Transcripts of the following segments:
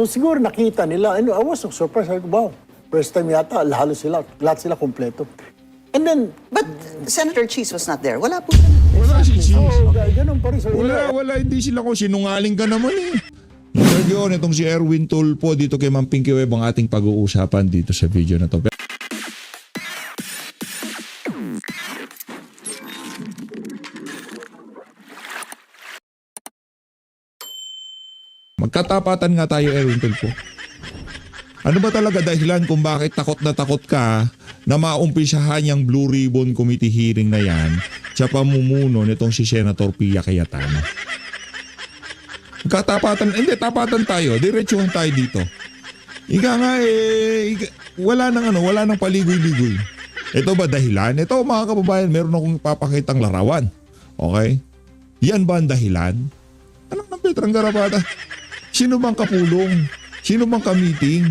So siguro nakita nila, and I was so surprised. Like, wow, first time yata, lahat sila kompleto. And then, But Senator Cheese was not there. Wala po siya. Wala si Cheese. so, ganun pa rin. So, Wala, hindi sila ko. Sinungaling ka naman eh. Yun, itong si Erwin Tulfo dito kay Ma'am Pinky Web ang ating pag-uusapan dito sa video na to. Magkatapatan nga tayo, Erwin Tulfo. Ano ba talaga dahilan kung bakit takot na takot ka na maumpisahan yung Blue Ribbon Committee hearing na yan sa pamumuno nitong si Senator Pia Cayetano? Magkatapatan, hindi, tapatan tayo, diretsuhan tayo dito. Ika nga wala nang paligoy-ligoy. Ito ba dahilan? Ito mga kababayan, meron akong papakitang larawan. Okay? Yan ba ang dahilan? Anong ng Petrang Garapata? Sino bang kapulong? Sino bang ka-meeting?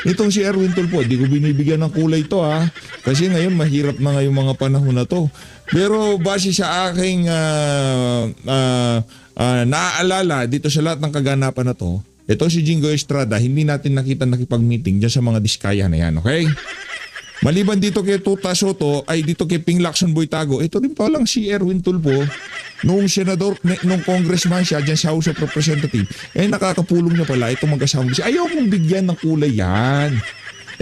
Itong si Erwin Tulfo, di ko binibigyan ng kulay to ha. Kasi ngayon mahirap na ngayong mga panahon na to. Pero base sa aking naaalala dito sa lahat ng kaganapan na to, ito si Jingo Estrada, hindi natin nakita nakipag-meeting dyan sa mga diskaya na yan, okay? Maliban dito kay Tuta Soto, ay dito kay Ping Lacson Boytago, ito rin palang si Erwin Tulfo, nung senador, nung congressman siya dyan sa House of Representatives, nakakapulong niya pala itong mag-asawang diskaya. Ayaw kong bigyan ng kulay yan.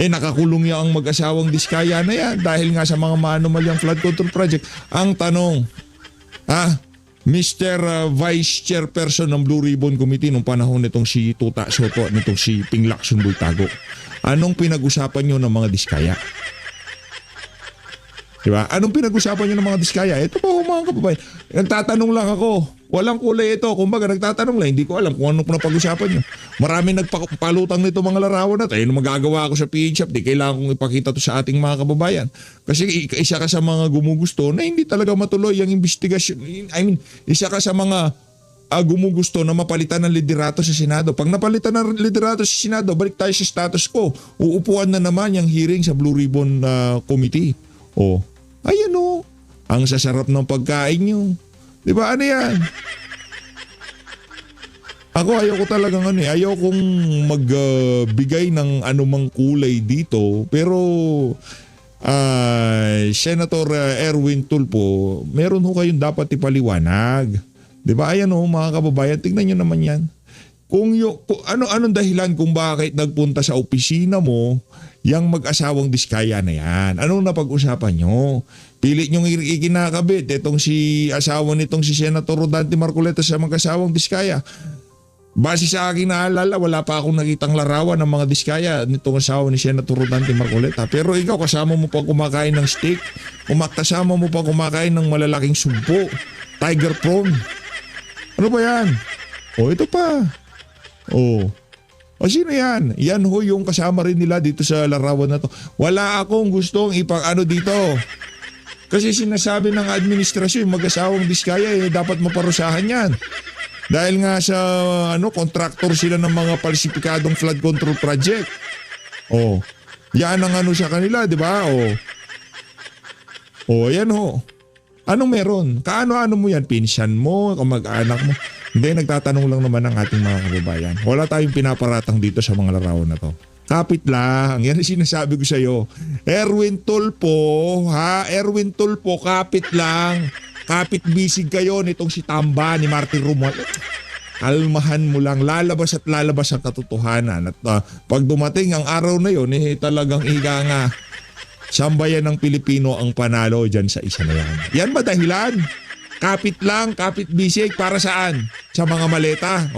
Nakakulong niya ang mag-asawang diskaya na yan dahil nga sa mga maanumalyang flood control project. Ang tanong, Mr. Vice Chairperson ng Blue Ribbon Committee nung panahon nitong si Tuta Soto, nitong si Ping Lacson Boytago, anong pinag-usapan nyo ng mga diskaya? Diba? Anong pinag-usapan nyo ng mga diskaya? Ito po mga kababayan. Nagtatanong lang ako. Walang kulay ito. Kumbaga nagtatanong lang. Hindi ko alam kung anong pinapag-usapan nyo. Marami nagpalutang nito mga larawan na ito. Magagawa ko sa PH Shop. Di kailangan kong ipakita to sa ating mga kababayan. Kasi isa ka sa mga gumugusto na hindi talaga matuloy ang investigasyon. Isa ka sa mga gumugusto na mapalitan ng liderato sa Senado. Pag napalitan ng liderato sa Senado, balik tayo sa status quo. Uupuan na naman yung hearing sa Blue Ribbon Committee. Ayan ang sasarap ng pagkain nyo. Di ba? Ano yan? Ako ayaw ko talagang ayaw kong magbigay ng anumang kulay dito. Pero Senator Erwin Tulfo, meron ho kayong dapat ipaliwanag. Di ba? Ayan mga kababayan, tingnan nyo naman yan. Anong dahilan kung bakit nagpunta sa opisina mo yang mag-asawang diskaya na yan? Anong napag-usapan nyo? Pilit nyong ikinakabit itong si asawa nitong si Senator Rodante Marcoleta sa mag-asawang diskaya. Base sa aking naalala, wala pa akong nakitang larawan ng mga diskaya nitong asawa ni Senator Rodante Marcoleta. Pero ikaw, kasama mo pa kumakain ng steak, kasama mo pa kumakain ng malalaking sumpo, tiger prawn. Ano ba yan? Ito pa. Sino yan? Yan ho yung kasama rin nila dito sa larawan na to. Wala akong gustong dito. Kasi sinasabi ng administrasyon, mag-asawang diskaya dapat maparusahan yan. Dahil nga sa contractor sila ng mga palsipikadong flood control project. Yan ang sa kanila, di ba? Yan ho. Anong meron? Kaano-ano mo yan? Pinsan mo? Kamag-anak mo? Hindi, nagtatanong lang naman ang ating mga kababayan. Wala tayong pinaparatang dito sa mga larawan na to. Kapit lang. Yan ang sinasabi ko sa iyo. Erwin Tulfo, Erwin Tulfo, kapit lang. Kapit bisig kayo nitong si Tamba ni Martin Romuald. Kalmahan mo lang. Lalabas at lalabas ang katotohanan. At pag dumating ang araw na yon, talagang nga sambayan ng Pilipino ang panalo dyan sa isa na yan. Yan ba dahilan? Kapit lang, kapit bisig para saan? Sa mga maleta.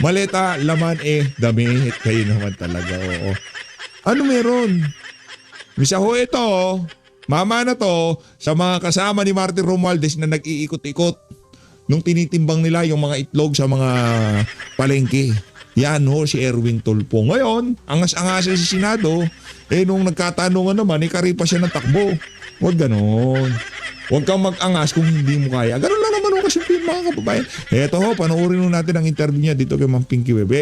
Maleta, laman damit. Kayo naman talaga. Ano meron? Misa ho ito, mama na to, sa mga kasama ni Martin Romualdez na nag-iikot-ikot nung tinitimbang nila yung mga itlog sa mga palengke. Yan si Erwin Tulfo. Ngayon, angas-angasan sa Senado, nung nagkatanungan naman, karipa siya ng takbo. Huwag ganon. Huwag kang mag-angas kung hindi mo kaya. Ganun lang naman kasi mga kababayan. Eto panoorin natin ang interview niya dito kay Ma'am Pinky Web.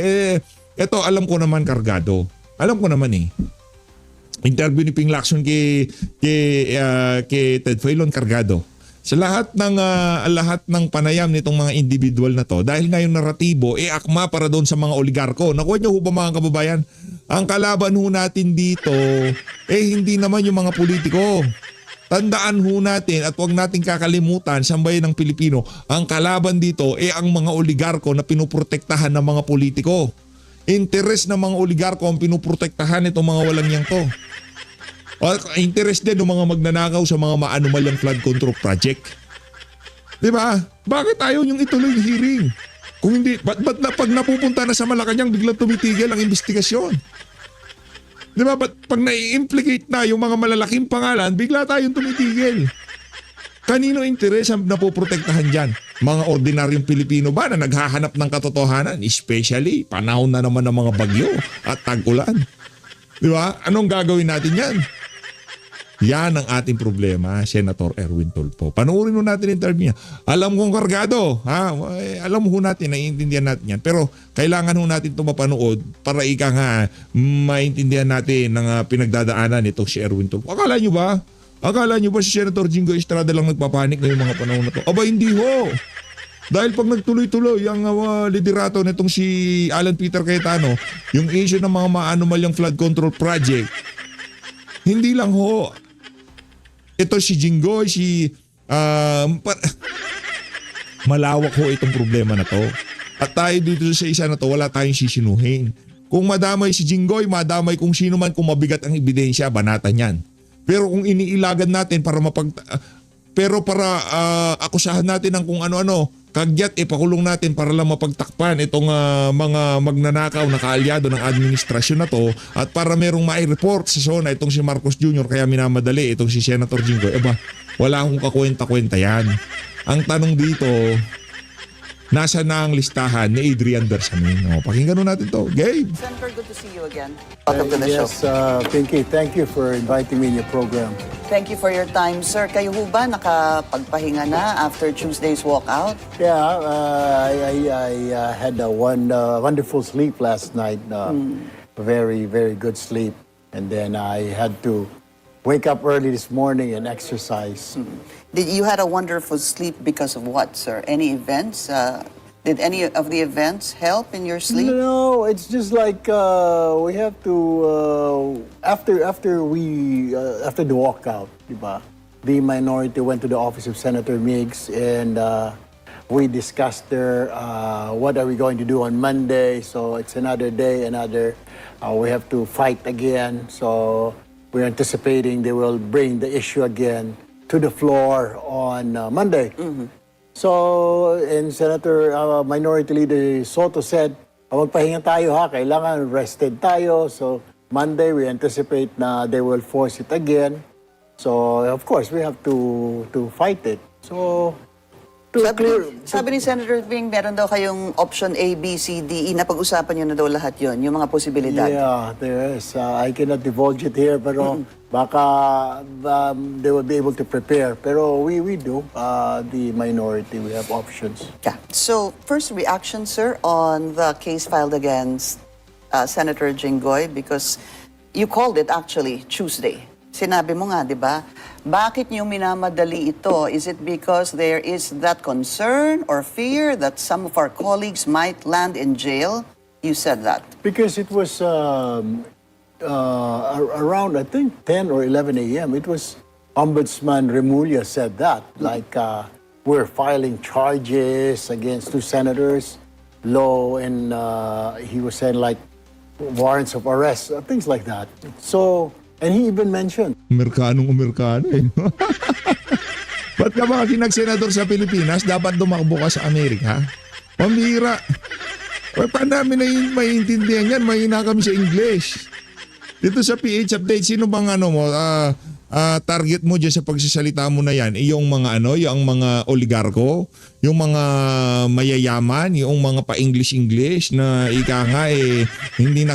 Eto, alam ko naman kargado. Alam ko naman Interview ni Ping Lacson kay Ted Filon kargado. Sa lahat ng panayam nitong mga individual na to, dahil nga yung naratibo, akma para doon sa mga oligarko. Nakuha niyo ho ba mga kababayan? Ang kalaban ho natin dito, hindi naman yung mga politiko. Tandaan ho natin at huwag nating kakalimutan sa bayan ng Pilipino, ang kalaban dito ang mga oligarko na pinuprotektahan ng mga politiko. Interes ng mga oligarko ang pinuprotektahan itong mga walang yang to. O interest din ng mga magnanakaw sa mga maanumalyang flood control project. Diba? Bakit ayaw niyong ituloy yung hearing? Kung hindi, ba't pag napupunta na sa Malacanang, biglang tumitigil ang investigasyon? Diba? Ba't pag na-implicate na yung mga malalaking pangalan, bigla tayong tumitigil? Kanino interes ang napoprotektahan dyan? Mga ordinaryong Pilipino ba na naghahanap ng katotohanan? Especially, panahon na naman ng mga bagyo at tag-ulan. Diba? Anong gagawin natin yan? Yan ang ating problema, Senator Erwin Tulfo. Panoorin mo natin yung interview niya. Alam kong kargado, ha? Alam mo natin, naiintindihan natin yan. Pero kailangan ho natin ito mapanood para maintindihan natin ng pinagdadaanan nito si Erwin Tulfo. Akala nyo ba si Senator Jingo Estrada lang nagpapanik ngayong mga panahon na to? Aba, hindi ho. Dahil pag nagtuloy-tuloy ang liderato nitong si Alan Peter Cayetano, yung issue ng mga maanumalyang flood control project, hindi lang ho. Ito si Jinggoy, malawak ho itong problema na to. At tayo dito sa isa na to, wala tayong sisinuhin. Kung madamay si Jinggoy, madamay kung sino man, kung mabigat ang ebidensya, banatan yan. Pero kung iniilagan natin para akusahan natin ng kung ano-ano, kagyat ipakulong natin para lang mapagtakpan itong mga magnanakaw na kaalyado ng administrasyon na to at para merong mai-report sa SONA itong si Marcos Jr. kaya minamadali itong si Senator Jinggoy. Wala akong kakwenta-kwenta yan. Ang tanong dito, nasa na ang listahan ni Adrian Bersamin? Pakinggan natin to. Gabe! Senator, good to see you again. Welcome to the show. Yes, Pinky, thank you for inviting me in your program. Thank you for your time, sir. Kayo ho ba nakapagpahinga na after Tuesday's walkout? Yeah, I had a wonderful sleep last night. Very, very good sleep. And then I had to wake up early this morning and exercise. You had a wonderful sleep because of what, sir? Any events? Did any of the events help in your sleep? No, it's just like we have to after the walkout, diba? The minority went to the office of Senator Meigs and we discussed there what are we going to do on Monday. So it's another day, we have to fight again. So we're anticipating they will bring the issue again to the floor on Monday. So, and Senator Minority Leader Soto said, magpahinga tayo ha, kailangan rested tayo. So, Monday we anticipate na they will force it again. So, of course, we have to fight it. So, Sabi ni Senator Ping, meron daw kayong option A, B, C, D, E, na pag-usapan nyo na daw lahat yon, yung mga posibilidad. Yeah, there is. I cannot divulge it here, pero baka they will be able to prepare. Pero we do, the minority, we have options. Yeah. So, first reaction, sir, on the case filed against Senator Jinggoy, because you called it actually Tuesday. Sinabi mo nga, di ba? Bakit niyo minamadali ito? Is it because there is that concern or fear that some of our colleagues might land in jail? You said that. Because it was around, I think, 10 or 11 a.m. It was Ombudsman Remulla said that. Like, we're filing charges against two senators, law, and he was saying, like, warrants of arrest, things like that. So, and he even mentioned. Amerikanong eh. Ba't ka ba kinag-senador sa Pilipinas, dapat dumakbo ka sa Amerika? Pambihira. Paano namin maiintindihan yan? Mahina kami sa English. Dito sa PH Update, sino bang target mo dyan sa pagsasalita mo na yan? Yung mga yung mga oligarko, yung mga mayayaman, yung mga pa-English na ika nga hindi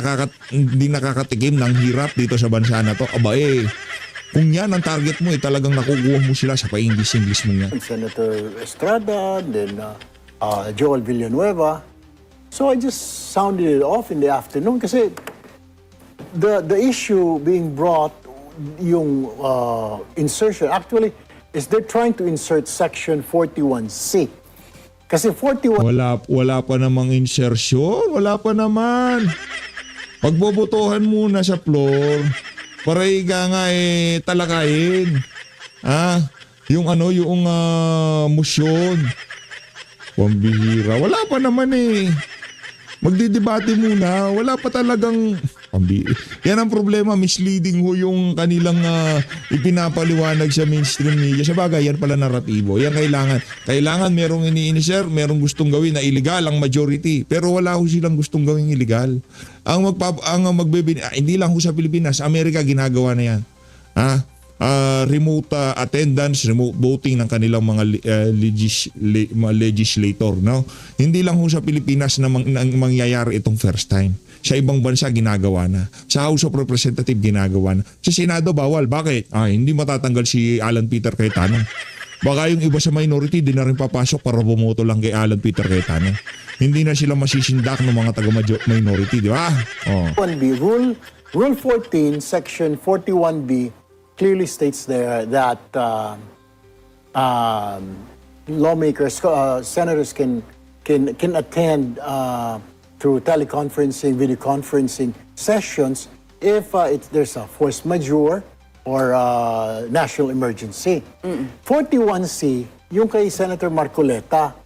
nakakatikim ng hirap dito sa bansa na to. Aba kung yan ang target mo, talagang nakukuha mo sila sa pa-English mo yan. Senator Estrada, then Joel Villanueva. So I just sounded it off in the afternoon kasi the issue being brought, yung insertion, actually, is they're trying to insert Section 41C. Kasi 41... Wala pa namang insertion. Wala pa naman. Pagbobotohan muna sa floor, para nga talakayin. Yung motion. Pambihira. Wala pa naman eh. Magdidebate muna. Wala pa talagang... Yan ang problema. Misleading ho yung kanilang ipinapaliwanag sa mainstream media. Sa bagay, yan pala naratibo. Yan kailangan. Kailangan merong iniinisir, merong gustong gawin na illegal ang majority. Pero wala ho silang gustong gawin illegal. Hindi lang ho sa Pilipinas. Sa Amerika, ginagawa na yan. Remote attendance, remote voting ng kanilang mga legislator, no? Hindi lang ho sa Pilipinas na mangyayari itong first time. Sa ibang bansa ginagawa na. Sa House of Representatives ginagawa na. Sa Senado bawal. Bakit? Hindi matatanggal si Alan Peter Cayetano. Baka yung iba sa minority di na rin papasok para bumoto lang kay Alan Peter Cayetano. Hindi na sila masisindak ng mga taga-minority, di ba? 41B, Rule 14, Section 41B clearly states there that lawmakers, senators can attend through teleconferencing, video conferencing sessions if there's a force majeure or national emergency. 41C, yung kay Senator Marcoleta,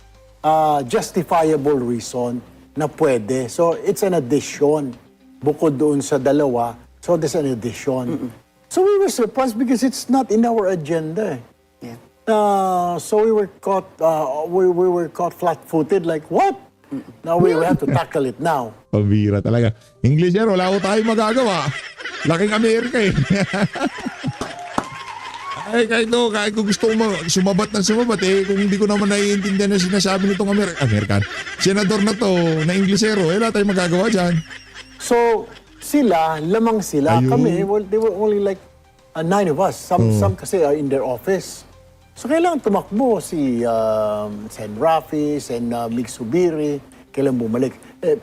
justifiable reason na pwede. So it's an addition. Bukod doon sa dalawa, so there's an addition. So we were surprised because it's not in our agenda. Yeah. So we were caught flat-footed like, what? Now we have to tackle it now. Pabira talaga. English yan, wala ko tayong magagawa. Laking Amerika eh. Kahit ko gusto ko sumabat kung hindi ko naman naiintindihan na sinasabi nitong American. Senador na to, na Inglesero, wala tayong magagawa dyan. So, lamang sila. Ayun. Kami, they were only like 9 of us. Some kasi are in their office. So, kailangan tumakbo si Sen. Rafi, Sen. Mig Subiri, kailangan bumalik.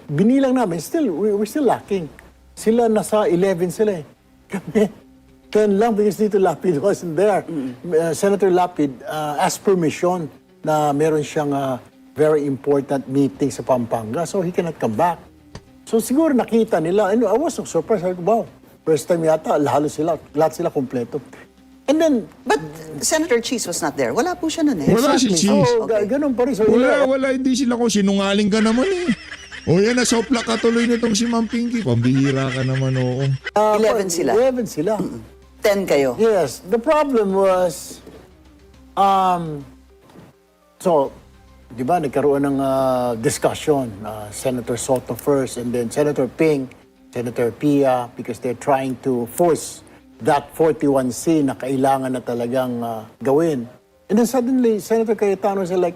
Binilang namin, we're still lacking. Sila nasa 11 sila eh. Kami, 10 lang because Tito Lapid wasn't there. Senator Lapid asked permission na meron siyang very important meeting sa Pampanga, so he cannot come back. So siguro nakita nila, and I was so surprised. Wow, first time yata, lahat sila kompleto. And then, But Senator Cheese was not there. Wala po siya nun eh. Wala si Cheese. so, ganun pa rin. So, Wala, hindi sila ko sinungaling ka naman eh. O yan, nasopla ka tuloy nitong si Ma'am Pinky. Pambihira ka naman, oo. 11 sila. 11 sila. 10 kayo. Yes, the problem was, so, di ba, nagkaroon ng discussion. Senator Soto first, and then Senator Ping, Senator Pia, because they're trying to force that 41C na kailangan na talagang gawin. And then suddenly, Senator Cayetano said like,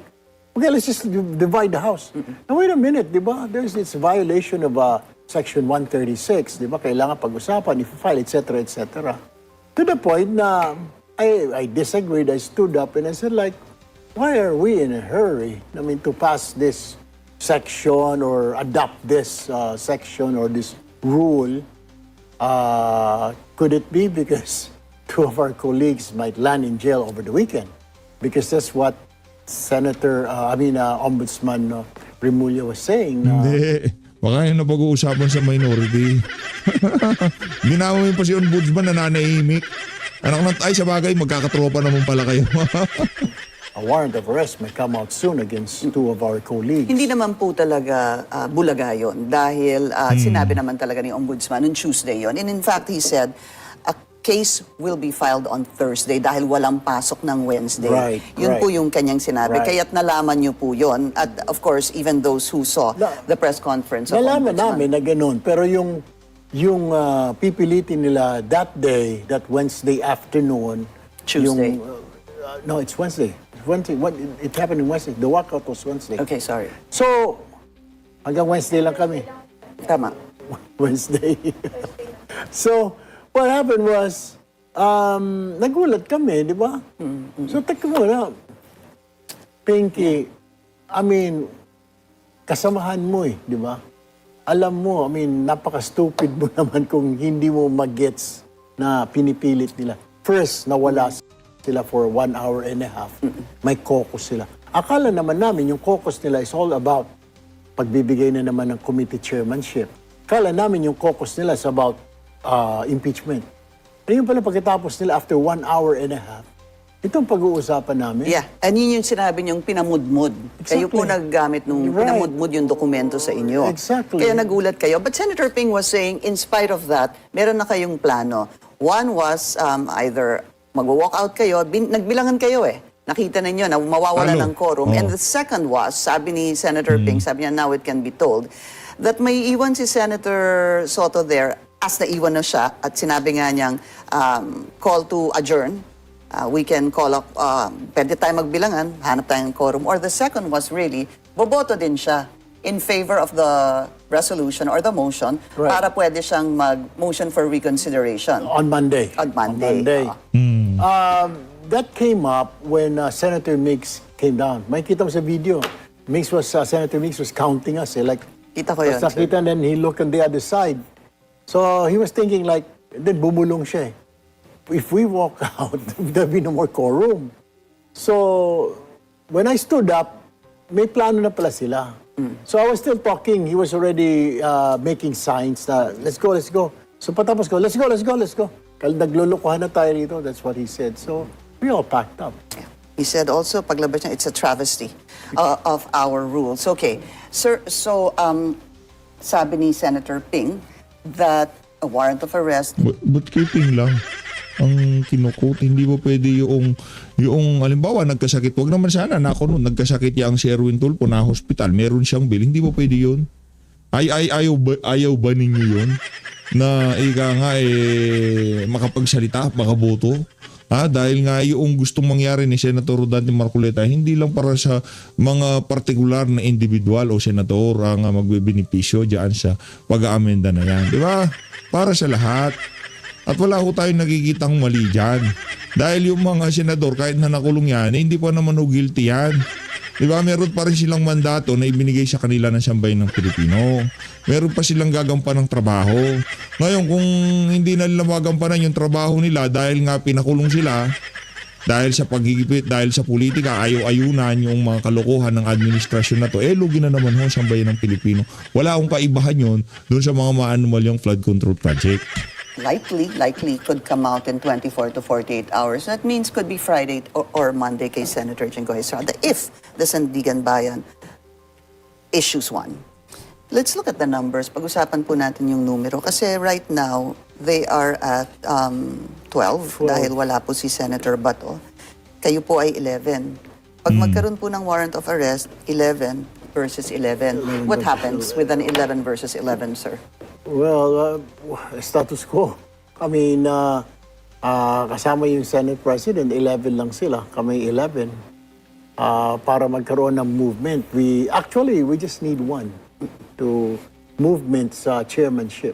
okay, let's just divide the House. Now, wait a minute, di ba? There's this violation of Section 136, di ba? Kailangan pag-usapan, i-file, etc., etc. To the point na I disagreed, I stood up and I said like, why are we in a hurry, to pass this section or adopt this section or this rule? Could it be because 2 of our colleagues might land in jail over the weekend? Because that's what Ombudsman Remulla was saying. Hindi. Baka yun na pag-uusapan sa minority. Ginamit pa si Ombudsman na nanahimik. Sa bagay, magkakatropa naman pala kayo. A warrant of arrest may come out soon against 2 of our colleagues. Hindi naman po talaga bulaga yun dahil sinabi naman talaga ni Ombudsman on Tuesday yon. And in fact, he said, a case will be filed on Thursday dahil walang pasok ng Wednesday. Right, Yun right. po yung kanyang sinabi. Right. Kaya't nalaman niyo po yun. At of course, even those who saw the press conference of Nalaman Ombudsman. namin na ganun. Pero yung pipilitin nila that day, that Wednesday afternoon. Tuesday. No, it's Wednesday. It happened on Wednesday. The walkout was Wednesday. Okay, sorry. So, hanggang Wednesday lang kami. Tama. Wednesday. So, what happened was, nagulat kami, di ba? So, teka muna, Pinky, kasamahan mo eh, di ba? Alam mo, napaka-stupid mo naman kung hindi mo mag-gets na pinipilit nila. First, nawala sila for 1 hour and a half. May caucus sila. Akala naman namin yung caucus nila is all about pagbibigay na naman ng committee chairmanship. Akala namin yung caucus nila is about impeachment. Ayun pala pagkatapos nila after 1 hour and a half, itong pag-uusapan namin. Yeah, and yun yung sinabi niyong pinamudmud. Kayo po Exactly. naggamit nung Right. pinamudmud yung dokumento sa inyo. Exactly. Kaya nagulat kayo. But Senator Ping was saying, in spite of that, meron na kayong plano. One was either mag-walk out kayo, nagbilangan kayo eh. Nakita ninyo na mawawala Talo. ng quorum. Oh. And the second was, sabi ni Senator Ping, sabi niya, now it can be told, that may iwan si Senator Soto there as naiwan na siya at sinabi nga niyang call to adjourn. We can call up, pwede tayo magbilangan, hanap tayong quorum. Or the second was really, boboto din siya in favor of the resolution or the motion Right. para pwede siyang mag-motion for reconsideration. On Monday. On Monday. That came up when Senator Mix came down. May kita mo sa video. Senator Mix was counting us. Like, Kita ko yun, tapos nakita, and then he looked on the other side. So he was thinking like, then bumulong siya eh. If we walk out, there'll be no more quorum. So when I stood up, may plano na pala sila. So I was still talking. He was already making signs na, let's go, let's go. So patapos ko, let's go, let's go, let's go. Naglulukuhan na tayo rito. That's what he said. So we all packed up. He said also, paglabas niya, it's a travesty of our rules. Okay. Sir, so sabi ni Senator Ping that a warrant of arrest, But keeping lang ang kinukot, hindi ba pwede yung halimbawa nagkasakit, wag naman sana na ako noon, nagkasakit yang si Erwin Tulfo na hospital, meron siyang bill, hindi ba pwede yun? Ayaw ba ninyo yun? Na ika nga makapagsalita, makaboto? Dahil nga yung gustong mangyari ni Senator Rodante Marcoleta, hindi lang para sa mga partikular na individual o senador ang magbebenepisyo diyan sa pag-aamenda na yan. Di ba? Para sa lahat. At wala ko tayong nakikitang mali dyan. Dahil yung mga senador, kahit na nakulong yan, hindi pa naman guilty yan. Diba? Meron pa rin silang mandato na ibinigay sa kanila ng sambayan ng Pilipino. Meron pa silang gagampan ng trabaho. Ngayon, kung hindi na nila magampanan yung trabaho nila dahil nga pinakulong sila, dahil sa pagigipit, dahil sa politika, ayaw-ayunan yung mga kalokohan ng administrasyon na to, lugi na naman ho sa sambayan ng Pilipino. Wala akong kaibahan yun doon sa mga maanumalyang flood control project. likely could come out in 24 to 48 hours. That means could be Friday or Monday kay Senator Jinggoy Estrada if the Sandigan Bayan issues one. Let's look at the numbers. Pag-usapan po natin yung numero. Kasi right now, they are at 12 dahil wala po si Senator Bato. Kayo po ay 11. Pag magkaroon po ng warrant of arrest, 11 versus 11. What happens with an 11 versus 11, sir? Well, status quo. I mean, kasama yung Senate President, 11 lang sila. Kami 11. Para magkaroon ng movement, we just need one to movement's chairmanship.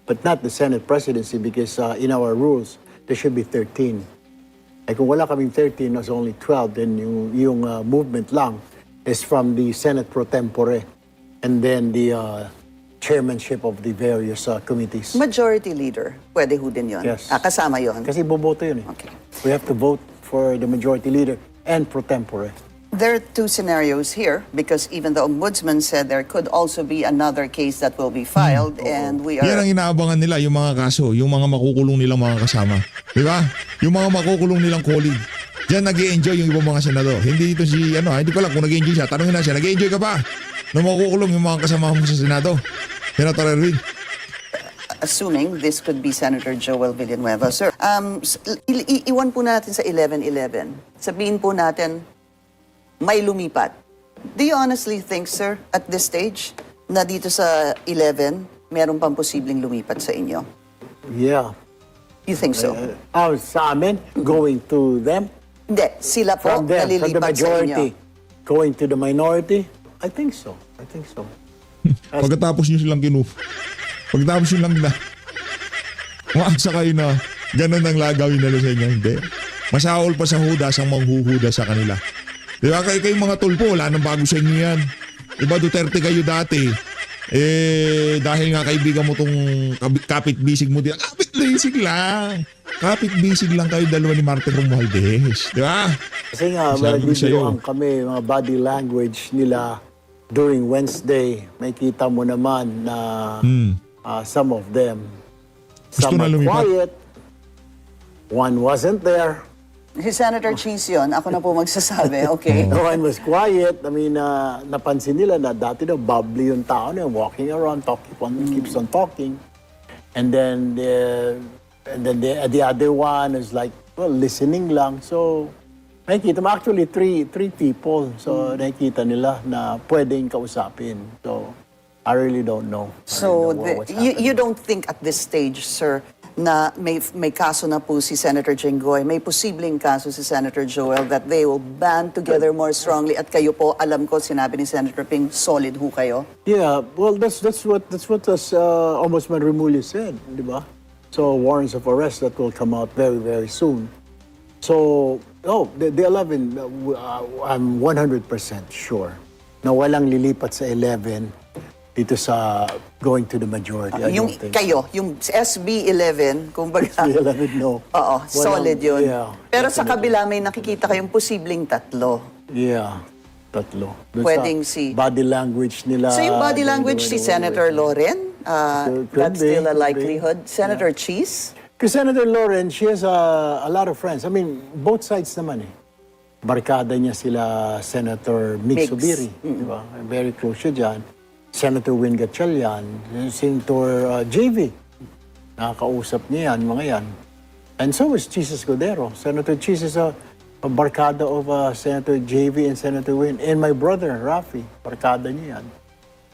But not the Senate presidency because in our rules, there should be 13. Ay kung wala kaming 13, was only 12, then yung movement lang is from the Senate pro tempore and then the chairmanship of the various committees. Majority leader, pwede ho din yun. Yes. Kasama yun. Kasi boboto yun eh. Okay. We have to vote for the majority leader and pro tempore. There are two scenarios here because even the ombudsman said there could also be another case that will be filed and we Yan are... ang inaabangan nila, yung mga kaso, yung mga makukulong nilang mga kasama. Di ba? Yung mga makukulong nilang colleague. Diyan nag-i-enjoy yung ibang mga senador. Hindi ito si, hindi ko lang kung nag-i-enjoy siya. Tanungin na siya, nag-i-enjoy ka pa? Na makukulong yung mga kasama mo sa Senado. Senator Erwin. Assuming this could be Senator Joel Villanueva. Sir, iwan po natin sa 11-11. Sabihin po natin, may lumipat. Do you honestly think, sir, at this stage, na dito sa 11, meron pang posibleng lumipat sa inyo? Yeah. You think so? Sa amin, going to them, Hindi, sila po from them, from the nalilipat sa inyo. majority, going to the minority, I think so. Pagkatapos nyo silang pagkatapos nyo lang na umaaksa kayo na ganun ang lagawin nila sa inyo. Hindi. Masaol pa sa hudas ang manghuhuda sa kanila. Di ba kayong mga tulpo, wala nang bago sa inyo yan. Diba Duterte kayo dati? Dahil nga kaibigan mo tong kapit-bisig mo, kapit-bisig lang. kapit-bisig lang kayo dalawa ni Martin Romualdez. Di ba? Kasi nga, Sabi ko sa'yo. nagbibiroan kami, mga body language nila during Wednesday. May kita mo naman na some of them. Gusto Some na are lumipat. quiet. One wasn't there. Si Senator Cheese yun, ako na po magsasabi, okay? No one was quiet. I mean, napansin nila na dati daw bubbly yung tao na walking around, keeps on talking. And then the other one is like, well, listening lang. So, nakikita mo actually three people. So, nakikita nila na pwedeng kausapin. So, I really don't know. So, what's you happening. don't think at this stage, sir, na may kaso na po si Senator Jinggoy, may posibleng kaso si Senator Joel that they will band together more strongly at kayo po, alam ko, sinabi ni Senator Ping, solid ho kayo? Yeah, well, that's what Ombudsman Remulla said, di ba? So warrants of arrest that will come out very, very soon. So, the 11, I'm 100% sure na walang lilipat sa 11 dito sa going to the majority. I Yung don't think kayo, yung SB 11, kumbaga. so. 11, no. Oo, solid yun. Yeah, Pero sa definitely. kabila may nakikita kayong posibleng tatlo. Yeah, tatlo. Doon Pwedeng sa si- body language nila. So yung body doon language si Senator Loren, Could that's be, still a could be. likelihood. Senator Cheese? Because Senator Lauren, she has a lot of friends. I mean, both sides naman eh. Barkada niya sila Senator Mig Migs. Subiri, di ba? Very close siya dyan. Senator Win Gatchalian, Senator JV. Nakakausap niya yan, mga yan. And so is Chis Escudero. Senator Chis is a barkada of Senator JV and Senator Win. And my brother, Rafi, barkada niya yan.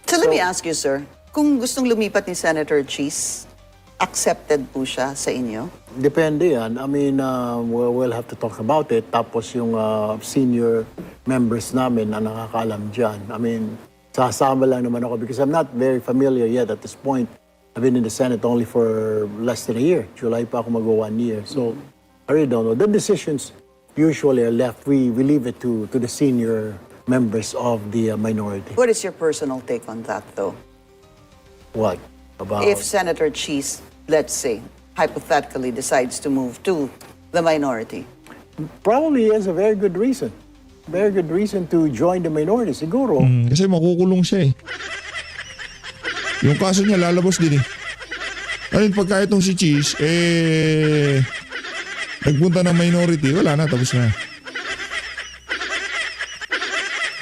So let me ask you, sir, kung gustong lumipat ni Senator Cheese, accepted po siya sa inyo? Depende yan. I mean, we'll have to talk about it. Tapos yung senior members namin na nakakaalam dyan. I mean, sasama lang naman ako because I'm not very familiar yet at this point. I've been in the Senate only for less than a year. July pa ako mag-1 year. So, I really don't know. The decisions usually are left. We leave it to the senior members of the minority. What is your personal take on that, though? What? About... If Senator Cheese, let's say, hypothetically decides to move to the minority, Probably he has a very good reason. Very good reason to join the minority. Siguro. Kasi makukulong siya eh. Yung kaso niya lalabas din eh. Ayun, pagka itong si Cheese, nagpunta ng minority, wala na, tapos na.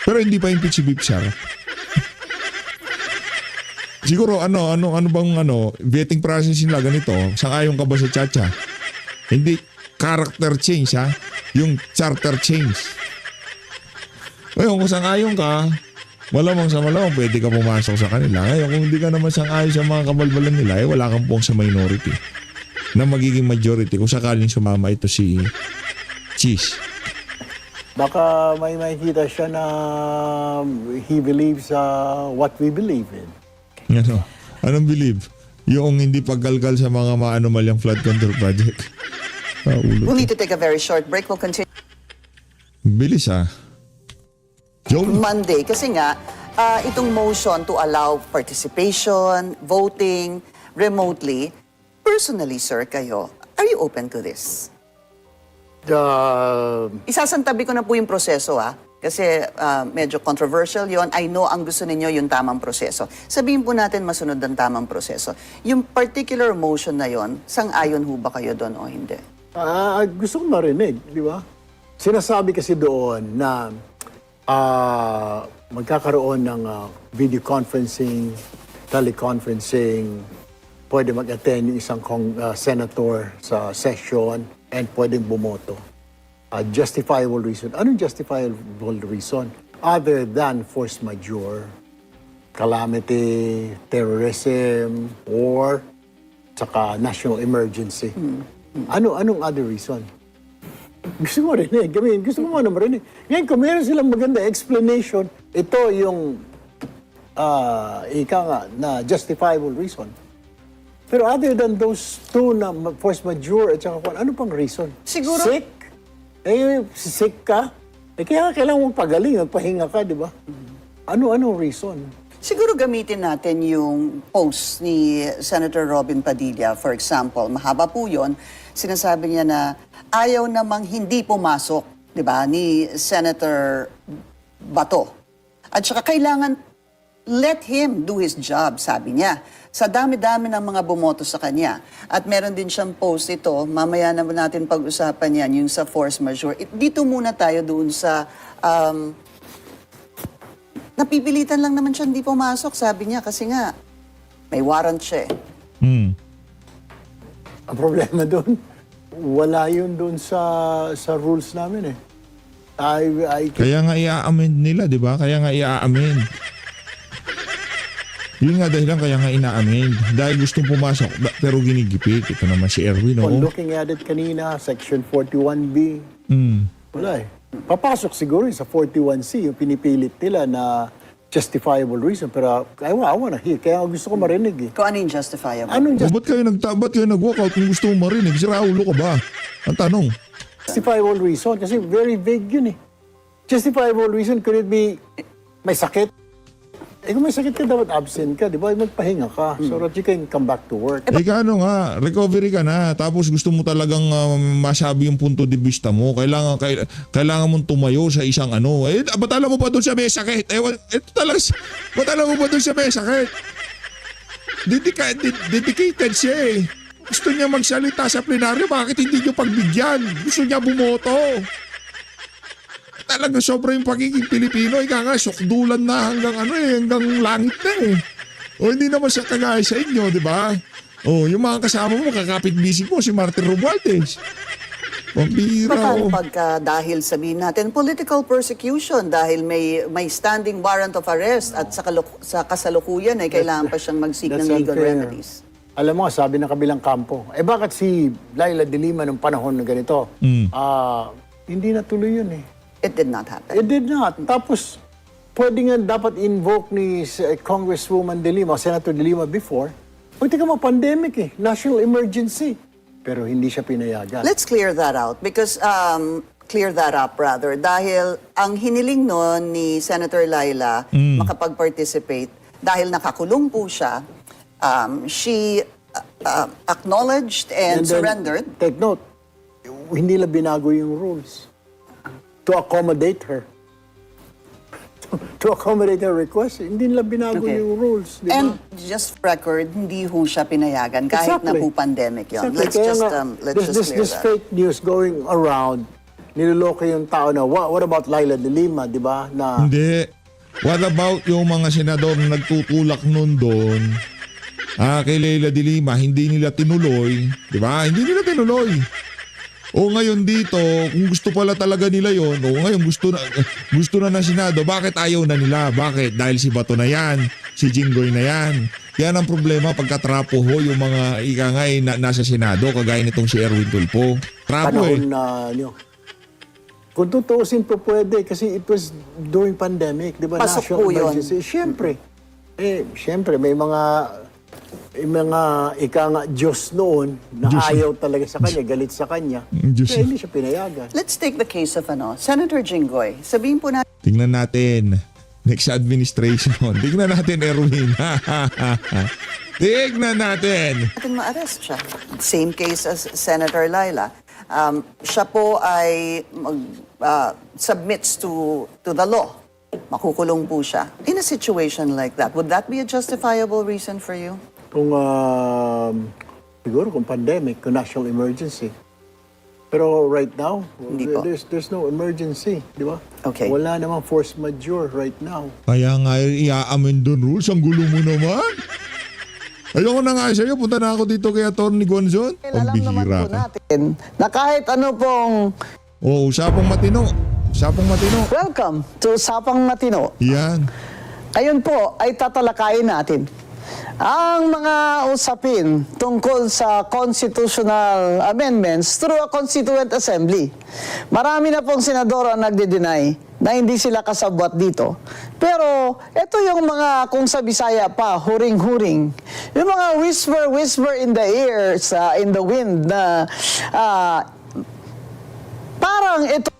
Pero hindi pa impeach si Bip Sara. Siguro ano bang vetting process nila ganito, sang-ayon ka ba sa Chacha? Hindi character change ha, yung charter change. Ngayon kung sang-ayon ka, malamang sa malamang pwede ka pumasok sa kanila. Ngayon kung hindi ka naman sang-ayon sa mga kabalbalan nila, wala kang pong sa minority na magiging majority kung sakaling sumama ito si Cheese. Baka may makikita siya na he believes what we believe in. Ano? Anong believe? Yung hindi paggalgal sa mga maanomalyang flood control project. we'll need to take a very short break. We'll continue Bilis ah. Joe? Monday. Kasi nga, itong motion to allow participation, voting remotely, personally, sir, kayo, are you open to this? Isasantabi ko na po yung proseso, Kasi medyo controversial yon. I know ang gusto ninyo yung tamang proseso. Sabihin po natin masunod ang tamang proseso. Yung particular motion na yon, sang-ayon ho ba kayo doon o hindi? Gusto ko marinig, di ba? Sinasabi kasi doon na magkakaroon ng video conferencing, teleconferencing, pwede mag-attend yung isang senator sa session and pwedeng bumoto. Justifiable reason. Anong justifiable reason? Other than force majeure, calamity, terrorism, war, saka national emergency. Anong other reason? Gusto mo rinig. Gusto mo naman rinig. Ngayon, kung meron silang maganda explanation, ito yung ika nga na justifiable reason. Pero other than those two na force majeure at saka ano pang reason? Siguro- Sick? Sick ka? Kaya kailangan mong pagaling, magpahinga ka, di ba? Anong reason? Siguro gamitin natin yung post ni Senator Robin Padilla, for example. Mahaba po yun. Sinasabi niya na ayaw namang hindi pumasok, di ba, ni Senator Bato. At saka kailangan let him do his job, sabi niya. Sa dami-dami ng mga bumoto sa kanya. At meron din siyang post ito, mamaya naman natin pag-usapan yan, yung sa force majeure. Dito muna tayo doon sa... napipilitan lang naman siya hindi pumasok, sabi niya, kasi nga, may warrant siya eh. Ang problema doon, wala yun doon sa rules namin eh. Kaya nga i-amend nila, di ba? Kaya nga i-amend. Yun nga dahilan kaya nga ina-amend. Dahil gustong pumasok, pero ginigipit. Ito naman si Erwin, On oh. looking at it kanina, Section 41B, wala eh. Papasok siguro yun sa 41C, yung pinipilit nila na justifiable reason. Pero I wanna hear, kaya gusto ko marinig eh. Kung ano yung justifiable? Anong Ba't kayo nag-walkout kung gusto mo marinig? Si Raulo ka ba? Ang tanong. justifiable reason? Kasi very vague yun eh. Justifiable reason, could it be may sakit? Kung may sakit ka, dapat absent ka, di ba? Magpahinga ka so that you can come back to work. Ano nga, recovery ka na. Tapos gusto mo talagang masabi yung punto de vista mo. Kailangan mong tumayo sa isang ano. Ba't alam mo pa doon sa may sakit? Ba't alam mo pa doon sa may sakit? Dedicated siya eh. Gusto niya magsalita sa plenaryo, bakit hindi niyo pagbigyan? Gusto niya bumoto. Talaga sobra yung pagiging Pilipino. Ika nga, sukdulan na hanggang langit na eh. O hindi naman siya kagaya sa inyo, di ba? O yung mga kasama mo, kakapit bisig mo, si Martin Romualdez. Pampira. Paano pagka dahil sabihin natin political persecution dahil may standing warrant of arrest at sa kasalukuyan ay kailangan pa siyang mag-seek ng legal unfair. remedies. Alam mo, sabi ng kabilang kampo, bakit si Laila de Lima nung panahon na ganito? Hindi natuloy yun eh. It did not happen. It did not. Tapos, pwede nga dapat invoke ni Congresswoman de Lima, Senator de Lima before, tika mo, pandemic eh, national emergency. Pero hindi siya pinayagan. Let's clear that out because clear that up rather dahil ang hiniling noon ni Senator Laila makapag-participate dahil nakakulong po siya, she acknowledged and then, surrendered. Take note, hindi nila binago yung rules to accommodate her. To accommodate her request, hindi nila binago Okay. yung rules. Di ba? And just for record, hindi ho siya pinayagan kahit na po pandemic yun. Exactly. Let's Kaya just, nga, let's just clear this that. fake news going around, niloloko yung tao na, what about Laila de Lima, di ba? Na, Hindi. What about yung mga senador na nagtutulak nun doon? Kay Leila de Lima, hindi nila tinuloy. Di ba? Hindi nila tinuloy. O ngayon dito, kung gusto pala talaga nila yon, o ngayon gusto na ng Senado, bakit ayaw na nila? Bakit? Dahil si Bato na yan, si Jinggoy na yan. Yan ang problema pagkatrapo ho yung mga ikangay na nasa Senado, kagaya nitong si Erwin Tulfo. Trapo eh. panahon na, kung tutuusin po pwede, kasi it was during pandemic, di ba? Pasok National po yun. emergency. Siyempre, may mga ika nga Diyos noon na ayaw talaga sa kanya, galit sa kanya. Diyos. Kaya hindi siya pinayagan. Let's take the case of Senator Jinggoy. Sabihin po natin Tingnan natin. Next administration. Tingnan natin, Erwin. Tingnan natin. ma-arrest siya. Same case as Senator Laila. Siya po ay submits to the law. Makukulong po siya. In a situation like that, would that be a justifiable reason for you? Kung, siguro kung pandemic, kung national emergency. Pero right now, Hindi po. there's no emergency, di ba? Okay. Wala namang force majeure right now. Kaya nga i-amend doon rules. Ang gulo mo naman. Ayoko na nga sa'yo. Punta na ako dito kay Atty. Gonzon. Alam naman Pambihira po ka. natin na kahit ano pong Usapang matino. Usapang matino. welcome to Usapang Matino. Yan. Ayun po ay tatalakayin natin ang mga usapin tungkol sa constitutional amendments through a constituent assembly. Marami na pong senador ang nagde-deny na hindi sila kasabwat dito. Pero ito yung mga, kung sa Bisaya pa, huring-huring. Yung mga whisper in the air, in the wind na parang ito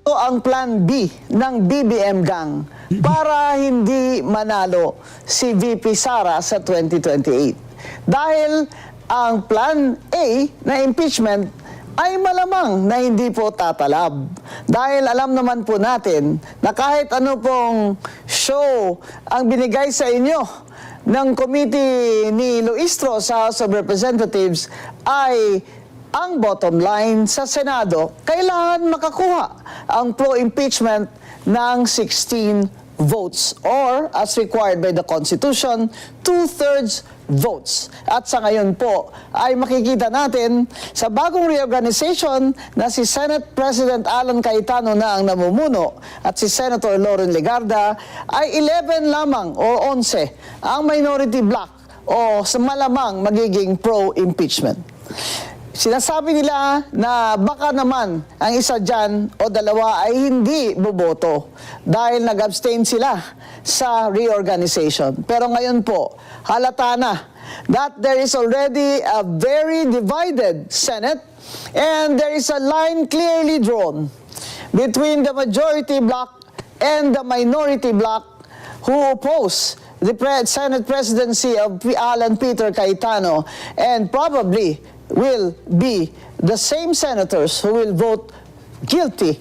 Ito ang plan B ng BBM gang para hindi manalo si VP Sara sa 2028. Dahil ang plan A na impeachment ay malamang na hindi po tatalab. Dahil alam naman po natin na kahit ano pong show ang binigay sa inyo ng committee ni Luistro sa House of Representatives ay ang bottom line sa Senado, kailangan makakuha ang pro-impeachment ng 16 votes or as required by the Constitution, 2/3 votes. At sa ngayon po ay makikita natin sa bagong reorganization na si Senate President Alan Cayetano na ang namumuno at si Senator Loren Legarda ay 11 lamang o 11 ang minority bloc o sa malamang magiging pro-impeachment. Sinasabi nila na baka naman ang isa dyan o dalawa ay hindi boboto dahil nag-abstain sila sa reorganization. Pero ngayon po, halata na that there is already a very divided Senate and there is a line clearly drawn between the majority bloc and the minority bloc who oppose the Senate presidency of Alan Peter Cayetano and probably will be the same senators who will vote guilty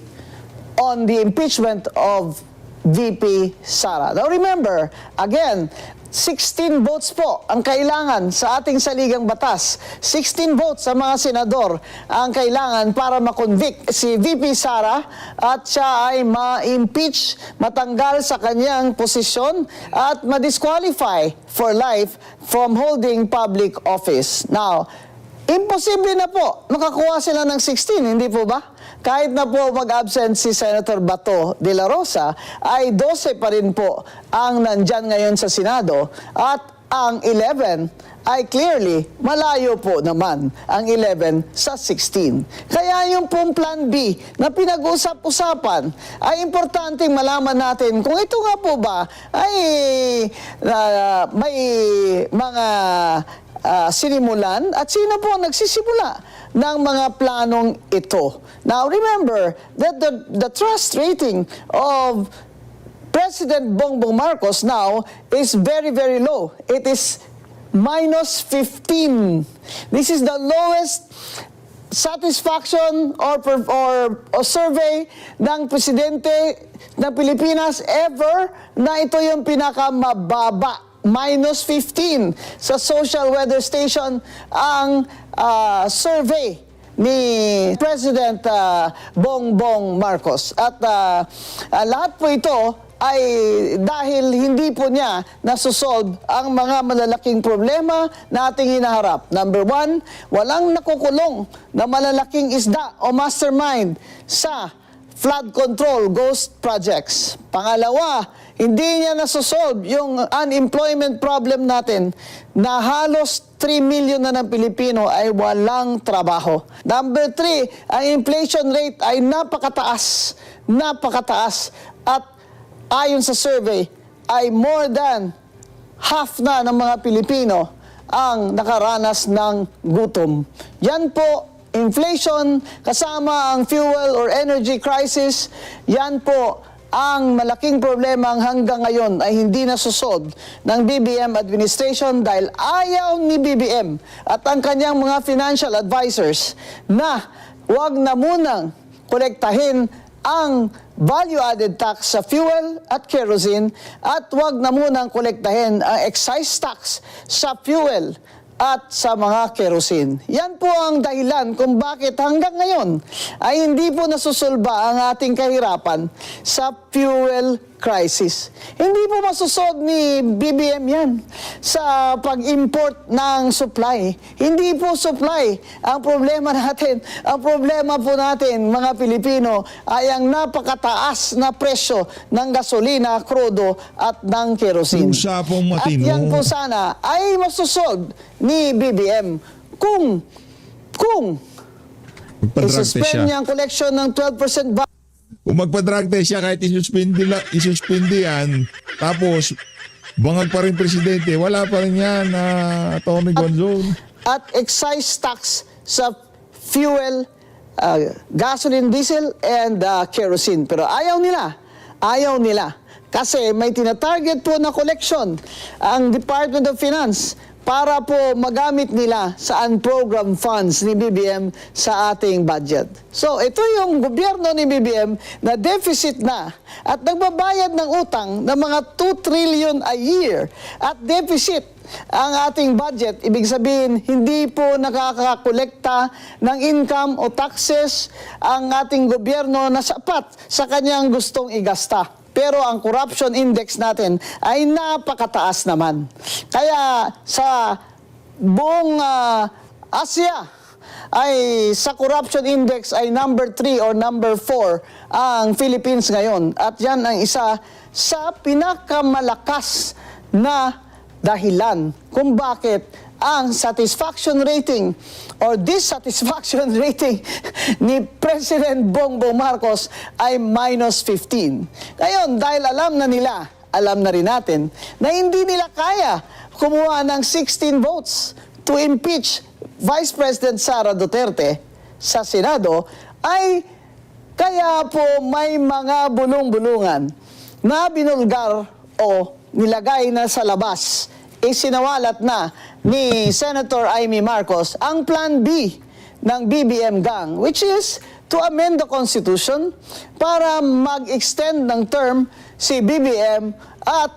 on the impeachment of VP Sara. Now remember, again, 16 votes po ang kailangan sa ating saligang batas. 16 votes sa mga senador ang kailangan para makonvict si VP Sara at siya ay ma-impeach, matanggal sa kanyang posisyon at ma-disqualify for life from holding public office. Now, imposible na po makakuha sila ng 16, hindi po ba? Kahit na po mag-absent si Senator Bato de la Rosa, ay 12 pa rin po ang nandyan ngayon sa Senado at ang 11 ay clearly malayo po naman ang 11 sa 16. Kaya yung pong plan B na pinag-usap-usapan ay importanteng malaman natin kung ito nga po ba ay may mga sinimulan at sino po ang nagsisimula ng mga planong ito. Now remember that the trust rating of President Bongbong Marcos now is very, very low. It is -15. This is the lowest satisfaction or survey ng presidente ng Pilipinas ever na ito yung pinakamababa. -15 sa social weather station ang survey ni President Bongbong Marcos. At lahat po ito ay dahil hindi po niya nasusolve ang mga malalaking problema na ating hinaharap. Number 1, walang nakukulong na malalaking isda o mastermind sa flood control ghost projects. Pangalawa, hindi niya nasusolve yung unemployment problem natin na halos 3 million na ng Pilipino ay walang trabaho. Number 3, ang inflation rate ay napakataas at ayon sa survey ay more than half na ng mga Pilipino ang nakaranas ng gutom. Yan po, inflation kasama ang fuel or energy crisis, yan po ang malaking problema hanggang ngayon ay hindi nasusolve ng BBM administration dahil ayaw ni BBM at ang kanyang mga financial advisors na huwag na munang kolektahin ang value-added tax sa fuel at kerosene at huwag na munang kolektahin ang excise tax sa fuel at sa mga kerosene. Yan po ang dahilan kung bakit hanggang ngayon ay hindi po nasusolba ang ating kahirapan sa fuel crisis. Hindi po masusolve ni BBM yan sa pag-import ng supply. Hindi po supply ang problema natin. Ang problema po natin, mga Pilipino, ay ang napakataas na presyo ng gasolina, krudo at ng kerosene. Usapang matino. At yan po sana ay masusolve ni BBM kung isuspend niya ang collection ng 12% Kung magpa-drug test siya kahit isuspindi yan, tapos bangag pa rin presidente, wala pa rin yan Tommy Gonzone. at excise tax sa fuel gasoline, diesel, and kerosene. Pero ayaw nila. Kasi may tinatarget po na collection ang Department of Finance para po magamit nila sa unprogrammed funds ni BBM sa ating budget. So ito yung gobyerno ni BBM na deficit na at nagbabayad ng utang ng mga 2 trillion a year at deficit ang ating budget. Ibig sabihin, hindi po nakakakolekta ng income o taxes ang ating gobyerno na sapat sa kanyang gustong igasta. Pero ang corruption index natin ay napakataas naman. Kaya sa buong Asia, ay sa corruption index ay number 3 or number 4 ang Philippines ngayon. At yan ang isa sa pinakamalakas na dahilan kung bakit ang satisfaction rating or dissatisfaction rating ni President Bongbong Marcos ay -15. Ngayon, dahil alam na rin natin na hindi nila kaya kumuha ng 16 votes to impeach Vice President Sara Duterte sa Senado, ay kaya po may mga bulong-bulungan na binulgar o nilagay na sa labas, isinawalat na ni Senator Amy Marcos ang Plan B ng BBM gang, which is to amend the Constitution para mag-extend ng term si BBM at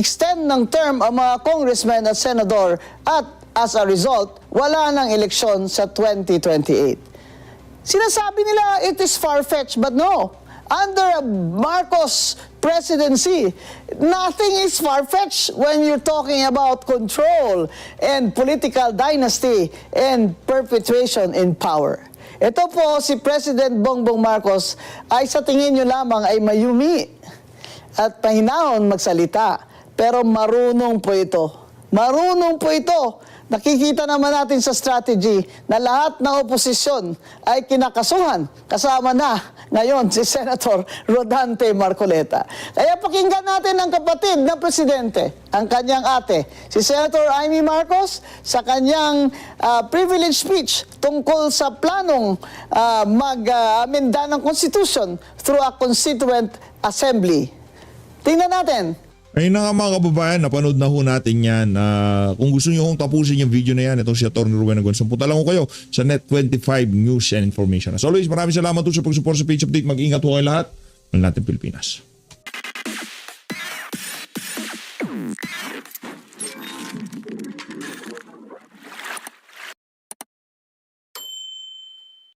extend ng term ang mga congressmen at senador at as a result, wala nang eleksyon sa 2028. Sinasabi nila it is far-fetched, but no. Under a Marcos presidency, nothing is far-fetched when you're talking about control and political dynasty and perpetuation in power. Ito po si President Bongbong Marcos ay sa tingin nyo lamang ay mayumi at pahinahon magsalita. Pero marunong po ito. Marunong po ito. Nakikita naman natin sa strategy na lahat ng oposisyon ay kinakasuhan. Kasama na ngayon si Senator Rodante Marcoleta. Kaya pakinggan natin ang kapatid ng presidente, ang kanyang ate, si Senator Amy Marcos, sa kanyang privilege speech tungkol sa planong mag-amenda ng Constitution through a Constituent Assembly. Tingnan natin. Ayun na nga mga kababayan, napanood na ho natin yan. Kung gusto nyo hong tapusin yung video na yan, itong si Atty. Rowena Gonzales, punta lang ho kayo sa Net25 News and Information. As always, maraming salamat po sa pag-support sa Page Update. Mag-ingat ho kayo lahat. Mahal natin Pilipinas.